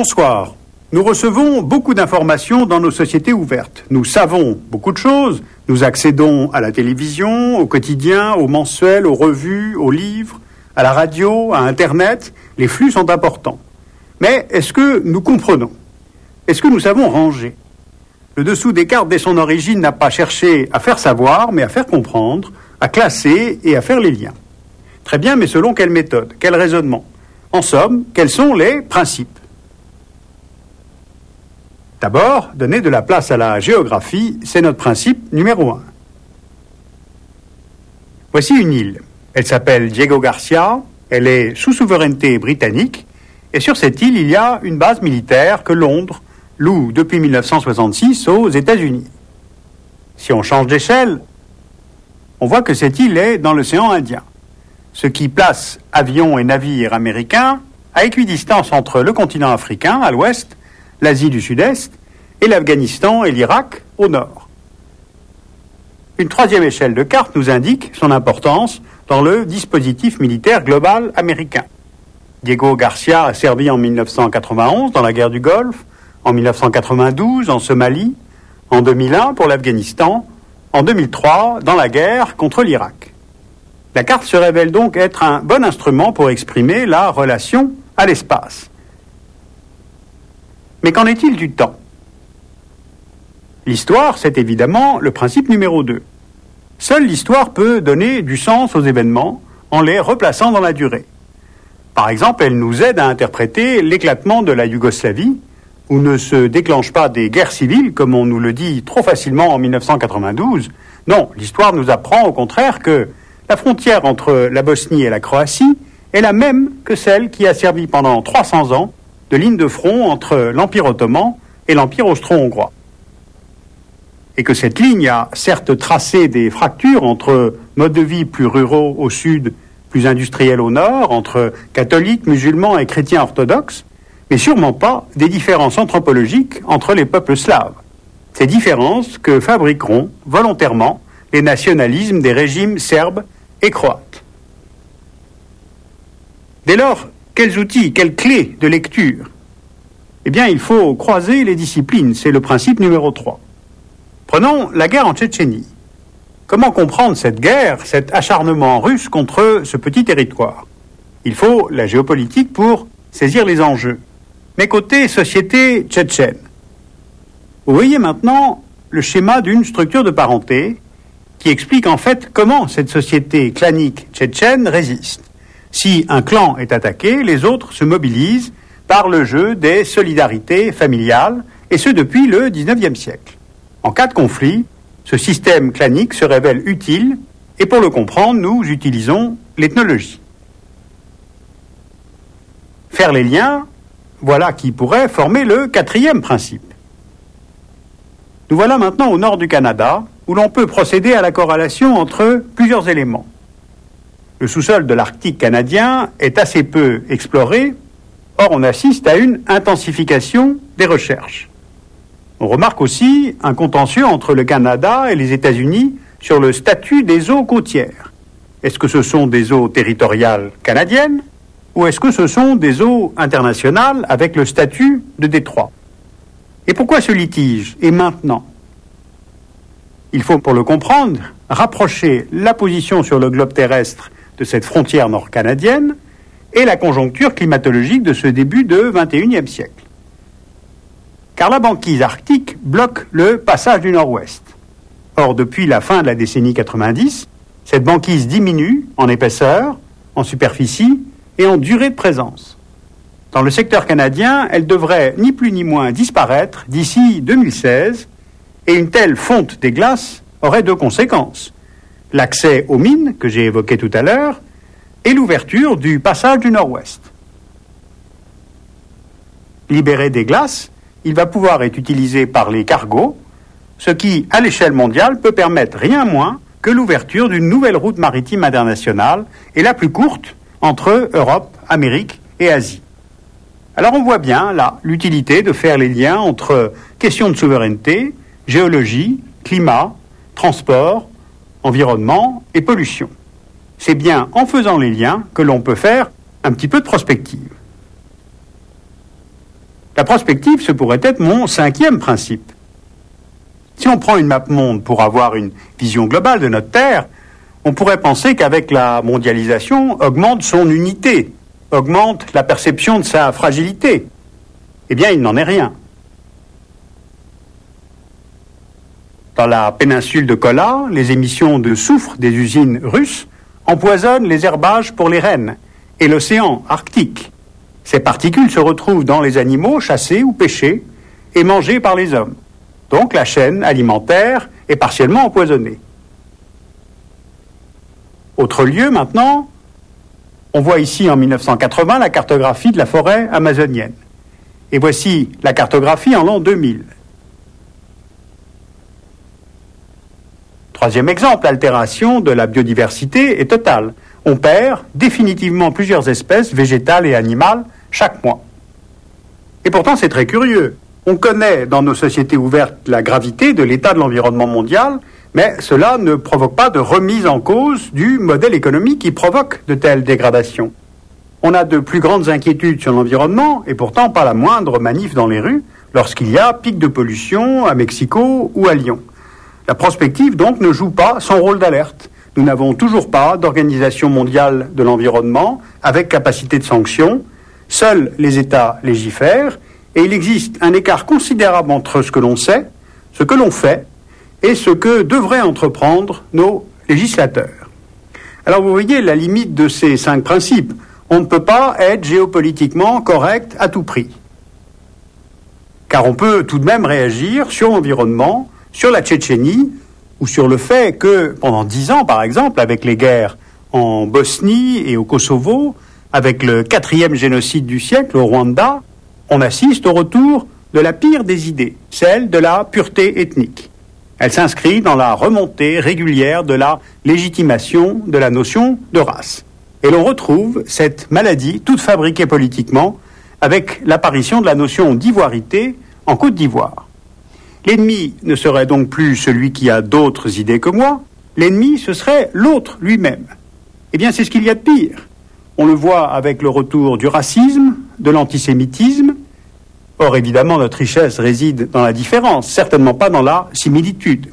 Bonsoir. Nous recevons beaucoup d'informations dans nos sociétés ouvertes. Nous savons beaucoup de choses. Nous accédons à la télévision, au quotidien, au mensuel, aux revues, aux livres, à la radio, à Internet. Les flux sont importants. Mais est-ce que nous comprenons? Est-ce que nous savons ranger? Le dessous des cartes, dès son origine, n'a pas cherché à faire savoir, mais à faire comprendre, à classer et à faire les liens. Très bien, mais selon quelle méthode? Quel raisonnement? En somme, quels sont les principes? D'abord, donner de la place à la géographie, c'est notre principe numéro 1. Voici une île. Elle s'appelle Diego Garcia, elle est sous souveraineté britannique, et sur cette île, il y a une base militaire que Londres loue depuis 1966 aux États-Unis. Si on change d'échelle, on voit que cette île est dans l'océan Indien, ce qui place avions et navires américains à équidistance entre le continent africain à l'ouest, l'Asie du Sud-Est et l'Afghanistan et l'Irak au nord. Une troisième échelle de carte nous indique son importance dans le dispositif militaire global américain. Diego Garcia a servi en 1991 dans la guerre du Golfe, en 1992 en Somalie, en 2001 pour l'Afghanistan, en 2003 dans la guerre contre l'Irak. La carte se révèle donc être un bon instrument pour exprimer la relation à l'espace. Mais qu'en est-il du temps? L'histoire, c'est évidemment le principe numéro 2. Seule l'histoire peut donner du sens aux événements en les replaçant dans la durée. Par exemple, elle nous aide à interpréter l'éclatement de la Yougoslavie, où ne se déclenchent pas des guerres civiles, comme on nous le dit trop facilement en 1992. Non, l'histoire nous apprend au contraire que la frontière entre la Bosnie et la Croatie est la même que celle qui a servi pendant 300 ans de ligne de front entre l'Empire ottoman et l'Empire austro-hongrois. Et que cette ligne a certes tracé des fractures entre modes de vie plus ruraux au sud, plus industriels au nord, entre catholiques, musulmans et chrétiens orthodoxes, mais sûrement pas des différences anthropologiques entre les peuples slaves. Ces différences que fabriqueront volontairement les nationalismes des régimes serbes et croates. Dès lors, quels outils, quelles clés de lecture? Eh bien, il faut croiser les disciplines, c'est le principe numéro 3. Prenons la guerre en Tchétchénie. Comment comprendre cette guerre, cet acharnement russe contre ce petit territoire? Il faut la géopolitique pour saisir les enjeux. Mais côté société tchétchène, vous voyez maintenant le schéma d'une structure de parenté qui explique en fait comment cette société clanique tchétchène résiste. Si un clan est attaqué, les autres se mobilisent par le jeu des solidarités familiales, et ce depuis le XIXe siècle. En cas de conflit, ce système clanique se révèle utile, et pour le comprendre, nous utilisons l'ethnologie. Faire les liens, voilà qui pourrait former le 4e principe. Nous voilà maintenant au nord du Canada, où l'on peut procéder à la corrélation entre plusieurs éléments. Le sous-sol de l'Arctique canadien est assez peu exploré, or on assiste à une intensification des recherches. On remarque aussi un contentieux entre le Canada et les États-Unis sur le statut des eaux côtières. Est-ce que ce sont des eaux territoriales canadiennes ou est-ce que ce sont des eaux internationales avec le statut de détroit? Et pourquoi ce litige? Et maintenant? Il faut, pour le comprendre, rapprocher la position sur le globe terrestre de cette frontière nord-canadienne et la conjoncture climatologique de ce début de XXIe siècle. Car la banquise arctique bloque le passage du nord-ouest. Or, depuis la fin de la décennie 90, cette banquise diminue en épaisseur, en superficie et en durée de présence. Dans le secteur canadien, elle devrait ni plus ni moins disparaître d'ici 2016, et une telle fonte des glaces aurait deux conséquences. L'accès aux mines, que j'ai évoqué tout à l'heure, et l'ouverture du passage du nord-ouest. Libéré des glaces, il va pouvoir être utilisé par les cargos, ce qui, à l'échelle mondiale, peut permettre rien moins que l'ouverture d'une nouvelle route maritime internationale, et la plus courte, entre Europe, Amérique et Asie. Alors on voit bien, là, l'utilité de faire les liens entre questions de souveraineté, géologie, climat, transport, environnement et pollution. C'est bien en faisant les liens que l'on peut faire un petit peu de prospective. La prospective, ce pourrait être mon 5e principe. Si on prend une map monde pour avoir une vision globale de notre Terre, on pourrait penser qu'avec la mondialisation, augmente son unité, augmente la perception de sa fragilité. Eh bien, il n'en est rien. Dans la péninsule de Kola, les émissions de soufre des usines russes empoisonnent les herbages pour les rennes et l'océan arctique. Ces particules se retrouvent dans les animaux chassés ou pêchés et mangés par les hommes. Donc la chaîne alimentaire est partiellement empoisonnée. Autre lieu maintenant, on voit ici en 1980 la cartographie de la forêt amazonienne. Et voici la cartographie en l'an 2000. Troisième exemple, l'altération de la biodiversité est totale. On perd définitivement plusieurs espèces végétales et animales chaque mois. Et pourtant, c'est très curieux. On connaît dans nos sociétés ouvertes la gravité de l'état de l'environnement mondial, mais cela ne provoque pas de remise en cause du modèle économique qui provoque de telles dégradations. On a de plus grandes inquiétudes sur l'environnement, et pourtant pas la moindre manif dans les rues lorsqu'il y a pic de pollution à Mexico ou à Lyon. La prospective, donc, ne joue pas son rôle d'alerte. Nous n'avons toujours pas d'organisation mondiale de l'environnement avec capacité de sanction. Seuls les États légifèrent et il existe un écart considérable entre ce que l'on sait, ce que l'on fait et ce que devraient entreprendre nos législateurs. Alors vous voyez la limite de ces 5 principes. On ne peut pas être géopolitiquement correct à tout prix. Car on peut tout de même réagir sur l'environnement, sur la Tchétchénie, ou sur le fait que, pendant 10 ans, par exemple, avec les guerres en Bosnie et au Kosovo, avec le 4e génocide du siècle au Rwanda, on assiste au retour de la pire des idées, celle de la pureté ethnique. Elle s'inscrit dans la remontée régulière de la légitimation de la notion de race. Et l'on retrouve cette maladie, toute fabriquée politiquement, avec l'apparition de la notion d'ivoirité en Côte d'Ivoire. L'ennemi ne serait donc plus celui qui a d'autres idées que moi, l'ennemi ce serait l'autre lui-même. Eh bien c'est ce qu'il y a de pire. On le voit avec le retour du racisme, de l'antisémitisme. Or évidemment notre richesse réside dans la différence, certainement pas dans la similitude.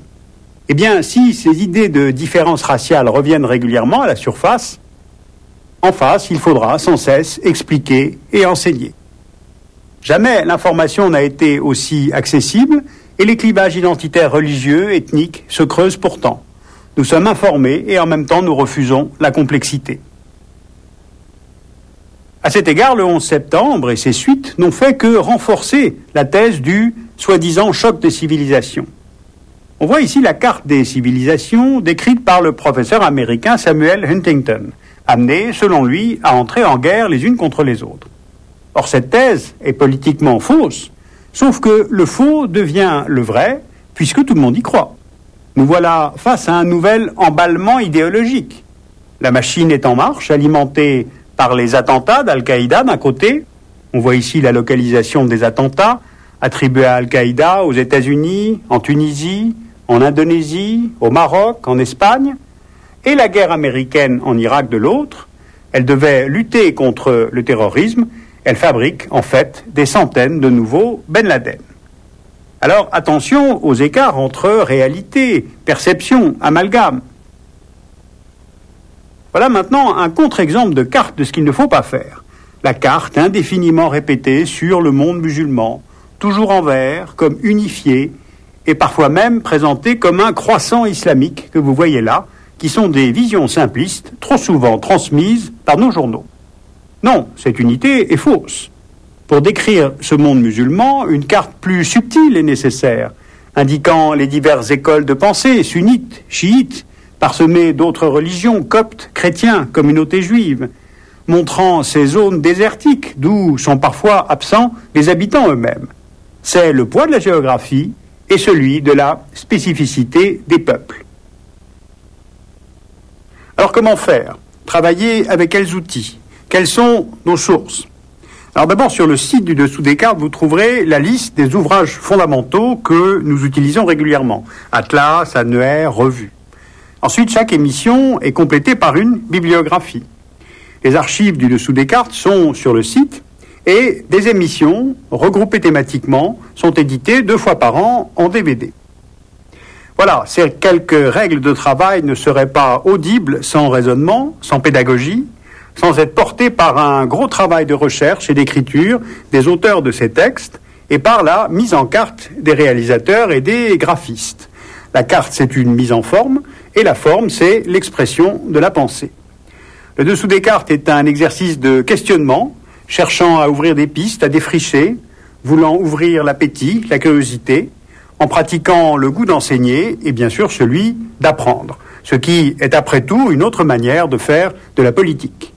Eh bien si ces idées de différence raciale reviennent régulièrement à la surface, en face il faudra sans cesse expliquer et enseigner. Jamais l'information n'a été aussi accessible et les clivages identitaires religieux, ethniques, se creusent pourtant. Nous sommes informés et en même temps nous refusons la complexité. À cet égard, le 11 septembre et ses suites n'ont fait que renforcer la thèse du soi-disant choc des civilisations. On voit ici la carte des civilisations décrite par le professeur américain Samuel Huntington, amené, selon lui, à entrer en guerre les unes contre les autres. Or, cette thèse est politiquement fausse, sauf que le faux devient le vrai, puisque tout le monde y croit. Nous voilà face à un nouvel emballement idéologique. La machine est en marche, alimentée par les attentats d'Al-Qaïda d'un côté. On voit ici la localisation des attentats attribués à Al-Qaïda aux États-Unis, en Tunisie, en Indonésie, au Maroc, en Espagne, et la guerre américaine en Irak de l'autre. Elle devait lutter contre le terrorisme. Elle fabrique en fait des centaines de nouveaux Ben Laden. Alors attention aux écarts entre réalité, perception, amalgame. Voilà maintenant un contre-exemple de carte de ce qu'il ne faut pas faire. La carte indéfiniment répétée sur le monde musulman, toujours en vert, comme unifié, et parfois même présentée comme un croissant islamique que vous voyez là, qui sont des visions simplistes, trop souvent transmises par nos journaux. Non, cette unité est fausse. Pour décrire ce monde musulman, une carte plus subtile est nécessaire, indiquant les diverses écoles de pensée, sunnites, chiites, parsemées d'autres religions, coptes, chrétiens, communautés juives, montrant ces zones désertiques d'où sont parfois absents les habitants eux-mêmes. C'est le poids de la géographie et celui de la spécificité des peuples. Alors comment faire? Travailler avec quels outils? Quelles sont nos sources? Alors d'abord, sur le site du dessous des cartes, vous trouverez la liste des ouvrages fondamentaux que nous utilisons régulièrement. Atlas, annuaires, revues. Ensuite, chaque émission est complétée par une bibliographie. Les archives du dessous des cartes sont sur le site Et des émissions, regroupées thématiquement, sont éditées 2 fois par an en DVD. Voilà, ces quelques règles de travail ne seraient pas audibles sans raisonnement, sans pédagogie, sans être portées par un gros travail de recherche et d'écriture des auteurs de ces textes et par la mise en carte des réalisateurs et des graphistes. La carte, c'est une mise en forme, et la forme, c'est l'expression de la pensée. Le dessous des cartes est un exercice de questionnement, cherchant à ouvrir des pistes, à défricher, voulant ouvrir l'appétit, la curiosité, en pratiquant le goût d'enseigner et bien sûr celui d'apprendre, ce qui est après tout une autre manière de faire de la politique.